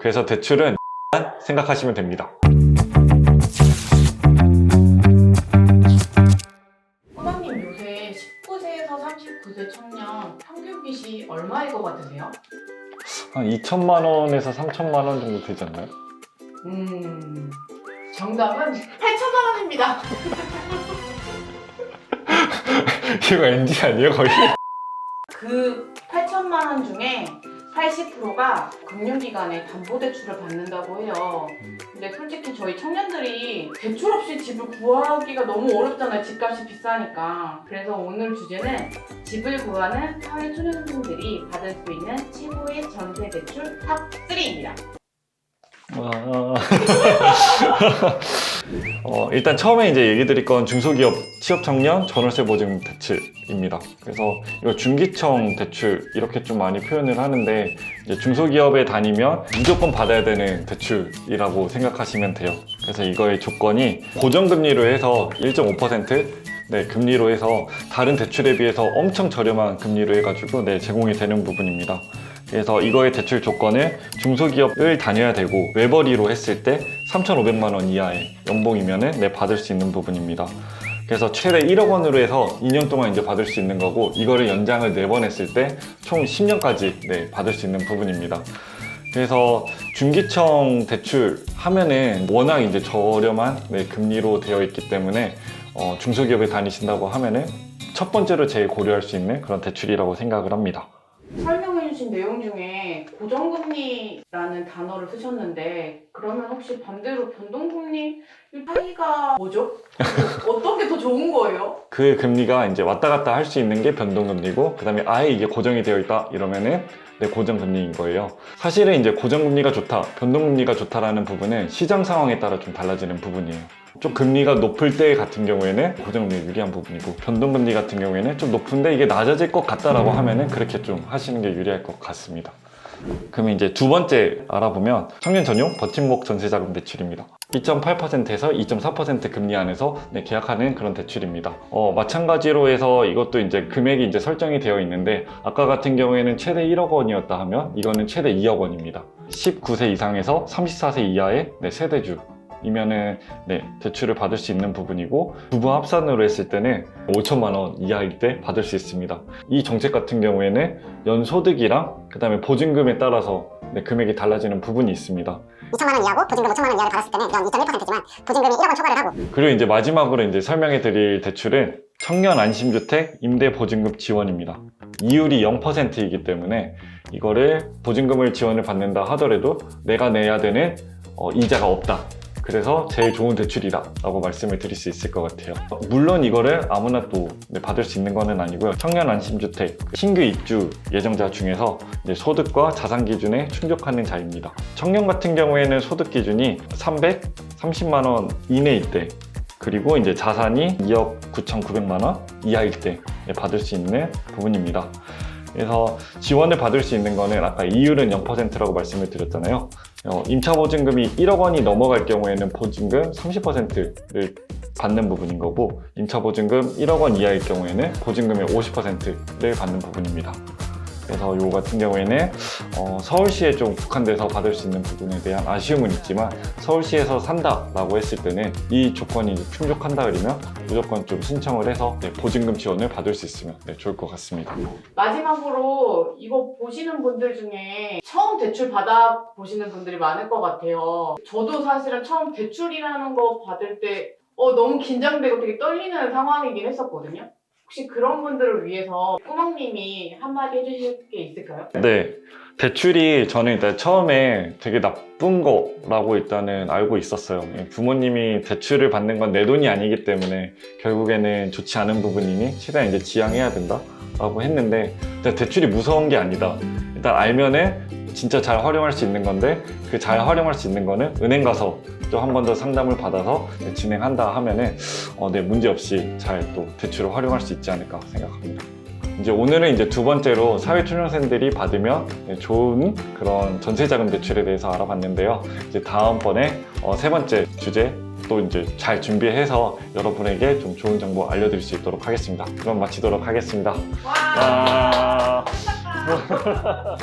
그래서 대출은 생각하시면 됩니다. 호나님 요새 19세에서 39세 청년 평균 빚이 얼마일 것 같으세요? 한 2천만 원에서 3천만 원 정도 되지 않나요? 정답은 8천만 원입니다. 이거 NG 아니에요 거의? 그 8천만 원 중에 80%가 금융기관에 담보대출을 받는다고 해요. 근데 솔직히 저희 청년들이 대출 없이 집을 구하기가 너무 어렵잖아요. 집값이 비싸니까. 그래서 오늘 주제는 집을 구하는 사회초년생들이 받을 수 있는 최고의 전세대출 탑3입니다. 일단 처음에 이제 얘기 드릴 건 중소기업 취업청년 전월세 보증 대출입니다. 그래서 이거 중기청 대출 이렇게 좀 많이 표현을 하는데 이제 중소기업에 다니면 무조건 받아야 되는 대출이라고 생각하시면 돼요. 그래서 이거의 조건이 고정금리로 해서 1.5% 금리로 해서 다른 대출에 비해서 엄청 저렴한 금리로 해가지고 제공이 되는 부분입니다. 그래서 이거의 대출 조건을 중소기업을 다녀야 되고 외벌이로 했을 때 3,500만 원 이하의 연봉이면은 받을 수 있는 부분입니다. 그래서 최대 1억 원으로 해서 2년 동안 이제 받을 수 있는 거고 이거를 연장을 4번 했을 때 총 10년까지 받을 수 있는 부분입니다. 그래서 중기청 대출 하면은 워낙 이제 저렴한 금리로 되어 있기 때문에 중소기업에 다니신다고 하면은 첫 번째로 제일 고려할 수 있는 그런 대출이라고 생각을 합니다. 설명해주신 내용 중에 고정금리라는 단어를 쓰셨는데 그러면 혹시 반대로 변동금리 차이가 뭐죠? 어떤 게 더 좋은 거예요? 그 금리가 이제 왔다 갔다 할 수 있는 게 변동금리고 그 다음에 아예 이게 고정이 되어 있다 이러면은 고정금리인 거예요. 사실은 이제 고정금리가 좋다, 변동금리가 좋다라는 부분은 시장 상황에 따라 좀 달라지는 부분이에요. 좀 금리가 높을 때 같은 경우에는 고정금리 유리한 부분이고 변동금리 같은 경우에는 좀 높은데 이게 낮아질 것 같다라고 하면은 그렇게 좀 하시는 게 유리할 것 같습니다. 그러면 이제 두 번째 알아보면 청년 전용 버팀목 전세자금 대출입니다. 2.8%에서 2.4% 금리 안에서 계약하는 그런 대출입니다. 마찬가지로 해서 이것도 이제 금액이 이제 설정이 되어 있는데 아까 같은 경우에는 최대 1억 원이었다 하면 이거는 최대 2억 원입니다. 19세 이상에서 34세 이하의 세대주 이면은 대출을 받을 수 있는 부분이고 부부 합산으로 했을 때는 5천만 원 이하일 때 받을 수 있습니다. 이 정책 같은 경우에는 연소득이랑 그 다음에 보증금에 따라서 금액이 달라지는 부분이 있습니다. 2천만 원 이하고 보증금 5천만 원 이하를 받았을 때는 이건 2.1%지만 보증금이 1억 원 초과를 하고 그리고 이제 마지막으로 이제 설명해 드릴 대출은 청년 안심주택 임대 보증금 지원입니다. 이율이 0%이기 때문에 이거를 보증금을 지원을 받는다 하더라도 내가 내야 되는 이자가 없다. 그래서 제일 좋은 대출이다 라고 말씀을 드릴 수 있을 것 같아요. 물론 이거를 아무나 또 받을 수 있는 거는 아니고요. 청년 안심주택 신규 입주 예정자 중에서 소득과 자산 기준에 충족하는 자입니다. 청년 같은 경우에는 소득 기준이 330만 원 이내일 때 그리고 이제 자산이 2억 9,900만 원 이하일 때 받을 수 있는 부분입니다. 그래서 지원을 받을 수 있는 거는 아까 이율은 0%라고 말씀을 드렸잖아요. 임차 보증금이 1억 원이 넘어갈 경우에는 보증금 30%를 받는 부분인 거고 임차 보증금 1억 원 이하일 경우에는 보증금의 50%를 받는 부분입니다. 그래서 이거 같은 경우에는 서울시에 좀 국한돼서 받을 수 있는 부분에 대한 아쉬움은 있지만 서울시에서 산다라고 했을 때는 이 조건이 충족한다 그러면 무조건 좀 신청을 해서 보증금 지원을 받을 수 있으면 좋을 것 같습니다. 마지막으로 이거 보시는 분들 중에 처음 대출 받아 보시는 분들이 많을 것 같아요. 저도 사실은 처음 대출이라는 거 받을 때 너무 긴장되고 되게 떨리는 상황이긴 했었거든요. 혹시 그런 분들을 위해서 꾸멍님이 한마디 해주실 게 있을까요? 네. 대출이 저는 일단 처음에 되게 나쁜 거라고 일단은 알고 있었어요. 부모님이 대출을 받는 건 내 돈이 아니기 때문에 결국에는 좋지 않은 부분이니 최대한 이제 지양해야 된다 라고 했는데 일단 대출이 무서운 게 아니다. 일단 알면은 진짜 잘 활용할 수 있는 건데 그 잘 활용할 수 있는 거는 은행 가서 또 한 번 더 상담을 받아서 진행한다 하면은 문제 없이 잘 또 대출을 활용할 수 있지 않을까 생각합니다. 이제 오늘은 이제 두 번째로 사회초년생들이 받으면 좋은 그런 전세자금 대출에 대해서 알아봤는데요. 이제 다음번에 세 번째 주제 또 이제 잘 준비해서 여러분에게 좀 좋은 정보 알려드릴 수 있도록 하겠습니다. 그럼 마치도록 하겠습니다. 와! 와~